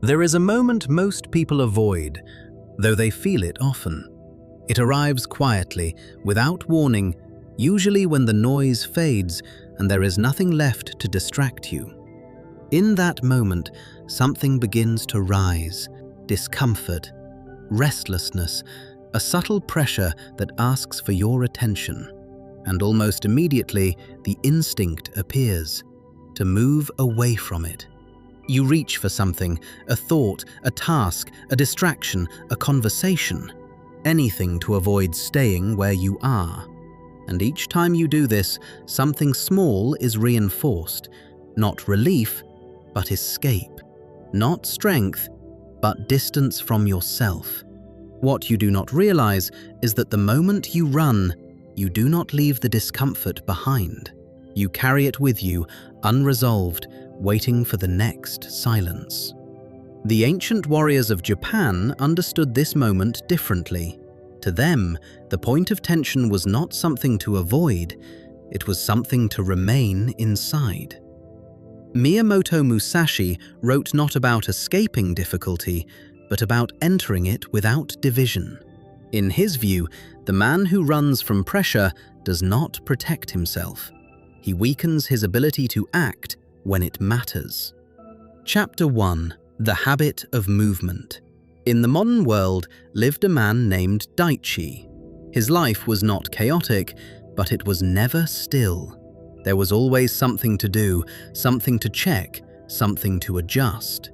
There is a moment most people avoid, though they feel it often. It arrives quietly, without warning, usually when the noise fades and there is nothing left to distract you. In that moment, something begins to rise: discomfort, restlessness, a subtle pressure that asks for your attention. And almost immediately, the instinct appears to move away from it. You reach for something, a thought, a task, a distraction, a conversation, anything to avoid staying where you are. And each time you do this, something small is reinforced, not relief, but escape, not strength, but distance from yourself. What you do not realize is that the moment you run, you do not leave the discomfort behind. You carry it with you, unresolved, waiting for the next silence. The ancient warriors of Japan understood this moment differently. To them, the point of tension was not something to avoid, it was something to remain inside. Miyamoto Musashi wrote not about escaping difficulty, but about entering it without division. In his view, the man who runs from pressure does not protect himself. He weakens his ability to act when it matters. Chapter 1: The Habit of Movement. In the modern world lived a man named Daichi. His life was not chaotic, but it was never still. There was always something to do, something to check, something to adjust.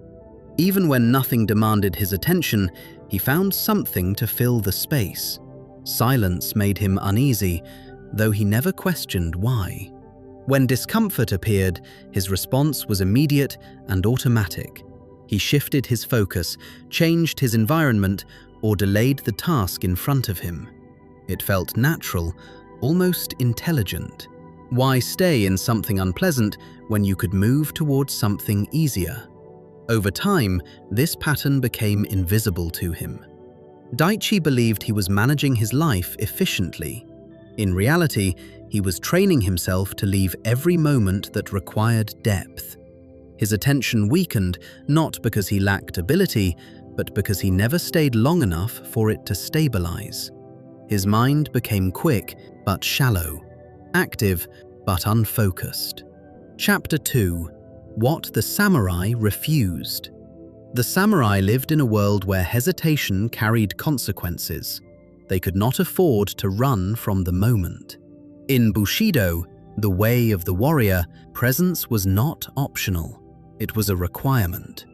Even when nothing demanded his attention, he found something to fill the space. Silence made him uneasy, though he never questioned why. When discomfort appeared, his response was immediate and automatic. He shifted his focus, changed his environment, or delayed the task in front of him. It felt natural, almost intelligent. Why stay in something unpleasant when you could move towards something easier? Over time, this pattern became invisible to him. Daichi believed he was managing his life efficiently. In reality, he was training himself to leave every moment that required depth. His attention weakened not because he lacked ability, but because he never stayed long enough for it to stabilize. His mind became quick but shallow, active but unfocused. Chapter 2: What the Samurai Refused. The samurai lived in a world where hesitation carried consequences. They could not afford to run from the moment. In Bushido, the way of the warrior, presence was not optional. It was a requirement.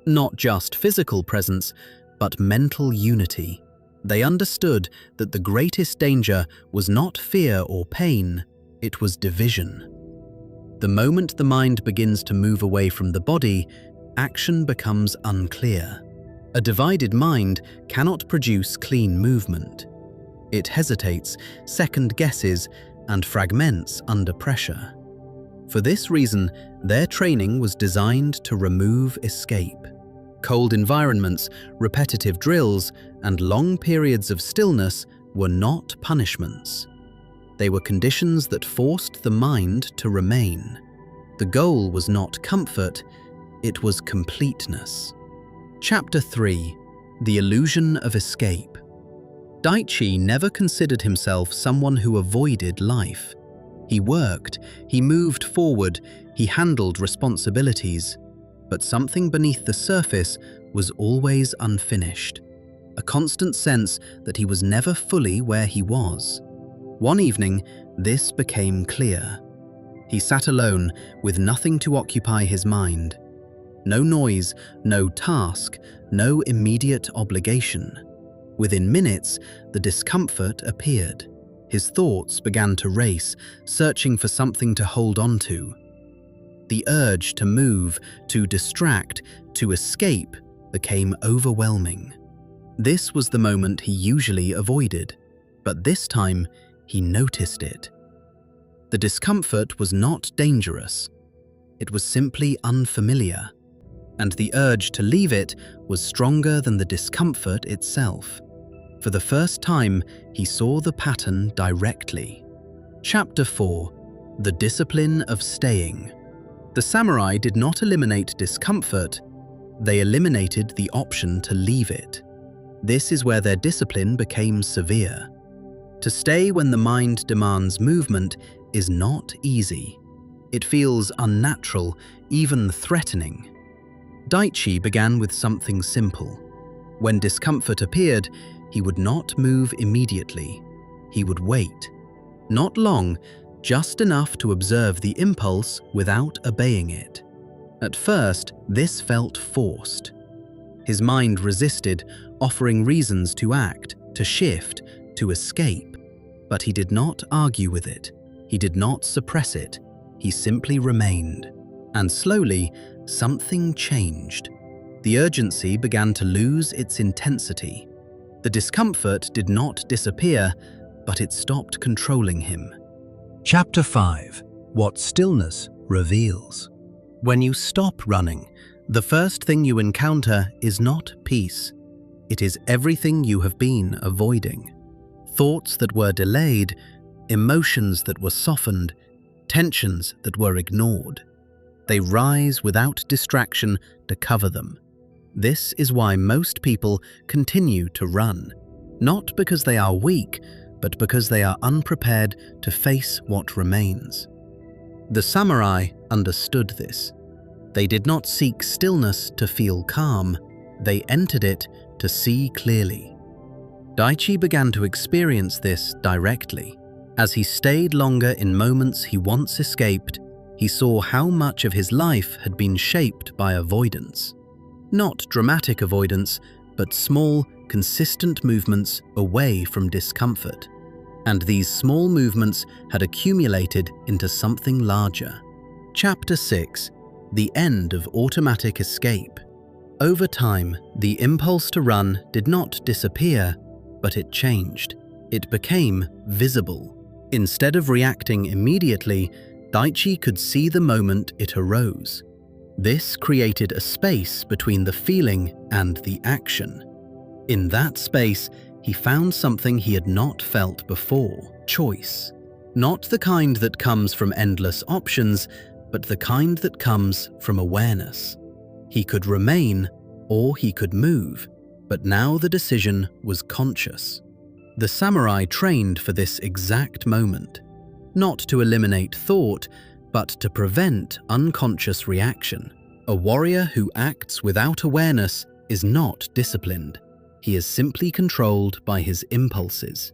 Not just physical presence, but mental unity. They understood that the greatest danger was not fear or pain, it was division. The moment the mind begins to move away from the body, action becomes unclear. A divided mind cannot produce clean movement. It hesitates, second guesses, and fragments under pressure. For this reason, their training was designed to remove escape. Cold environments, repetitive drills, and long periods of stillness were not punishments. They were conditions that forced the mind to remain. The goal was not comfort, it was completeness. Chapter 3: The Illusion of Escape. Daichi never considered himself someone who avoided life. He worked, he moved forward, he handled responsibilities, but something beneath the surface was always unfinished. A constant sense that he was never fully where he was. One evening, this became clear. He sat alone, with nothing to occupy his mind. No noise, no task, no immediate obligation. Within minutes, the discomfort appeared. His thoughts began to race, searching for something to hold on to. The urge to move, to distract, to escape became overwhelming. This was the moment he usually avoided, but this time he noticed it. The discomfort was not dangerous. It was simply unfamiliar, and the urge to leave it was stronger than the discomfort itself. For the first time, he saw the pattern directly. Chapter 4: The Discipline of Staying. The samurai did not eliminate discomfort, they eliminated the option to leave it. This is where their discipline became severe. To stay when the mind demands movement is not easy. It feels unnatural, even threatening. Daichi began with something simple. When discomfort appeared, he would not move immediately. He would wait. Not long, just enough to observe the impulse without obeying it. At first, this felt forced. His mind resisted, offering reasons to act, to shift, to escape. But he did not argue with it. He did not suppress it. He simply remained. And slowly, something changed. The urgency began to lose its intensity. The discomfort did not disappear, but it stopped controlling him. Chapter 5. What Stillness Reveals. When you stop running, the first thing you encounter is not peace. It is everything you have been avoiding. Thoughts that were delayed, emotions that were softened, tensions that were ignored. They rise without distraction to cover them. This is why most people continue to run, not because they are weak, but because they are unprepared to face what remains. The samurai understood this. They did not seek stillness to feel calm, they entered it to see clearly. Daichi began to experience this directly. As he stayed longer in moments he once escaped, he saw how much of his life had been shaped by avoidance. Not dramatic avoidance, but small, consistent movements away from discomfort. And these small movements had accumulated into something larger. Chapter 6. The End of Automatic Escape. Over time, the impulse to run did not disappear, but it changed. It became visible. Instead of reacting immediately, Daichi could see the moment it arose. This created a space between the feeling and the action. In that space, he found something he had not felt before: choice. Not the kind that comes from endless options, but the kind that comes from awareness. He could remain, or he could move, but now the decision was conscious. The samurai trained for this exact moment, not to eliminate thought, but to prevent unconscious reaction. A warrior who acts without awareness is not disciplined. He is simply controlled by his impulses.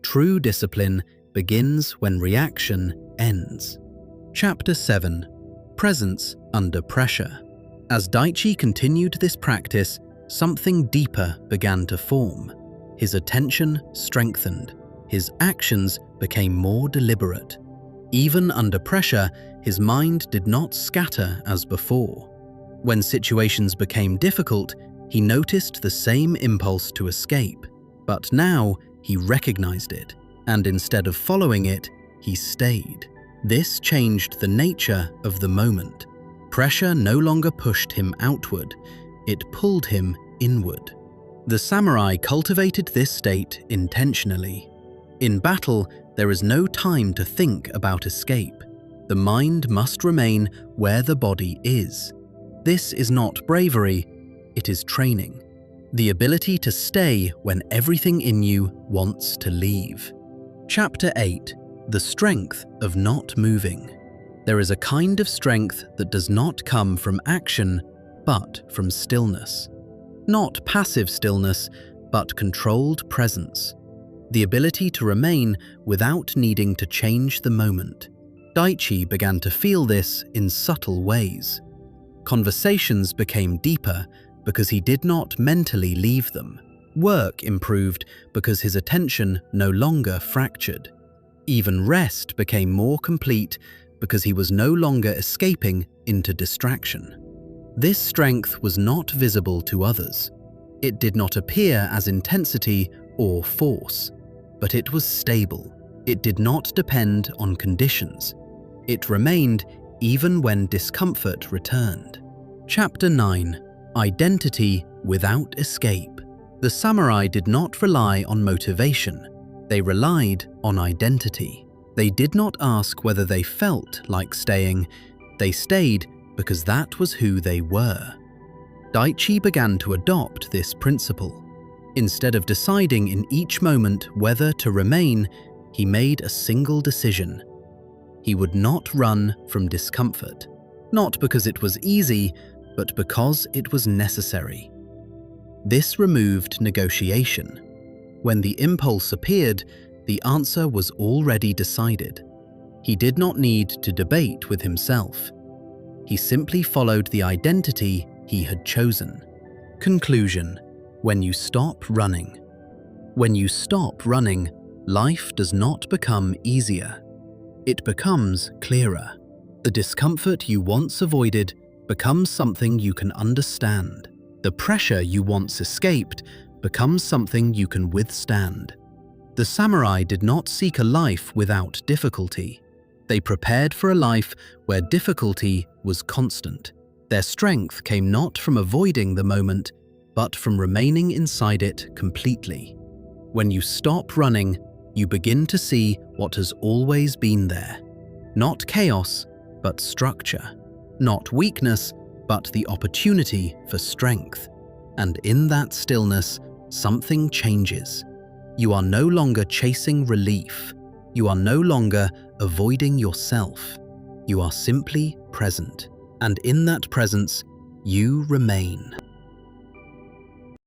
True discipline begins when reaction ends. Chapter 7. Presence under pressure. As Daichi continued this practice, something deeper began to form. His attention strengthened. His actions became more deliberate. Even under pressure, his mind did not scatter as before. When situations became difficult, he noticed the same impulse to escape, but now he recognized it, and instead of following it, he stayed. This changed the nature of the moment. Pressure no longer pushed him outward, it pulled him inward. The samurai cultivated this state intentionally. In battle, there is no time to think about escape. The mind must remain where the body is. This is not bravery, it is training. The ability to stay when everything in you wants to leave. Chapter 8. The Strength of Not Moving. There is a kind of strength that does not come from action, but from stillness. Not passive stillness, but controlled presence. The ability to remain without needing to change the moment. Daichi began to feel this in subtle ways. Conversations became deeper because he did not mentally leave them. Work improved because his attention no longer fractured. Even rest became more complete because he was no longer escaping into distraction. This strength was not visible to others. It did not appear as intensity or force, but it was stable. It did not depend on conditions. It remained even when discomfort returned. Chapter 9. Identity without escape. The samurai did not rely on motivation. They relied on identity. They did not ask whether they felt like staying. They stayed because that was who they were. Daichi began to adopt this principle. Instead of deciding in each moment whether to remain, he made a single decision. He would not run from discomfort, not because it was easy, but because it was necessary. This removed negotiation. When the impulse appeared, the answer was already decided. He did not need to debate with himself. He simply followed the identity he had chosen. Conclusion: when you stop running. When you stop running, life does not become easier. It becomes clearer. The discomfort you once avoided becomes something you can understand. The pressure you once escaped becomes something you can withstand. The samurai did not seek a life without difficulty. They prepared for a life where difficulty was constant. Their strength came not from avoiding the moment, but from remaining inside it completely. When you stop running, you begin to see what has always been there. Not chaos, but structure. Not weakness, but the opportunity for strength. And in that stillness, something changes. You are no longer chasing relief. You are no longer avoiding yourself. You are simply present. And in that presence, you remain.